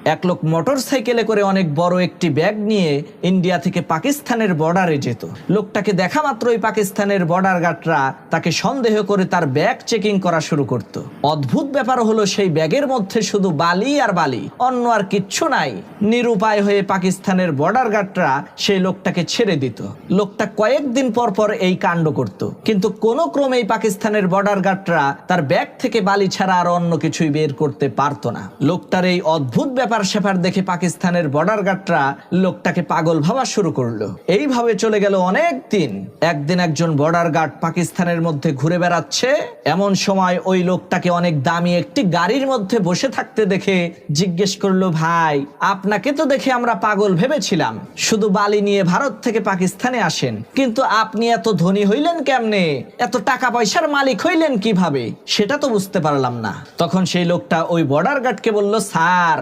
এক লোক মোটরসাইকেলে করে অনেক বড় একটি ব্যাগ নিয়ে ইন্ডিয়া থেকে পাকিস্তানের বর্ডারে যেত। লোকটাকে দেখা মাত্রই পাকিস্তানের বর্ডার গার্ডরা তাকে সন্দেহ করে তার ব্যাগ চেকিং করা শুরু করত। অদ্ভুত ব্যাপার হলো সেই ব্যাগের মধ্যে শুধু বালি আর বালি, অন্য আর কিচ্ছু নাই। নিরুপায় হয়ে পাকিস্তানের বর্ডার গার্ডরা সেই লোকটাকে ছেড়ে দিত। লোকটা কয়েকদিন পর পর এই কাণ্ড করত, কিন্তু কোনো ক্রমেই পাকিস্তানের বর্ডার গার্ডরা তার ব্যাগ থেকে বালি ছাড়া আর অন্য কিছুই বের করতে পারতো না। লোকটার এই অদ্ভুত ব্যাপার স্যাপার দেখে পাকিস্তানের বর্ডার গার্ডরা লোকটাকে পাগল ভাবা শুরু করলো। এইভাবে চলে গেল অনেক দিন। একদিন একজন বর্ডার গার্ড পাকিস্তানের মধ্যে ঘুরে বেড়াচ্ছে, এমন সময় ওই লোকটাকে অনেক দামি একটি গাড়ির মধ্যে বসে থাকতে দেখে জিজ্ঞেস করলো, ভাই আপনাকে তো দেখে আমরা পাগল ভেবেছিলাম, শুধু বালি নিয়ে ভারত থেকে পাকিস্তানে আসেন, কিন্তু আপনি এত ধনী হইলেন কেমনে, এত টাকা পয়সার মালিক হইলেন কিভাবে, সেটা তো বুঝতে পারলাম না। তখন সেই লোকটা ওই বর্ডার গার্ডকে বলল, স্যার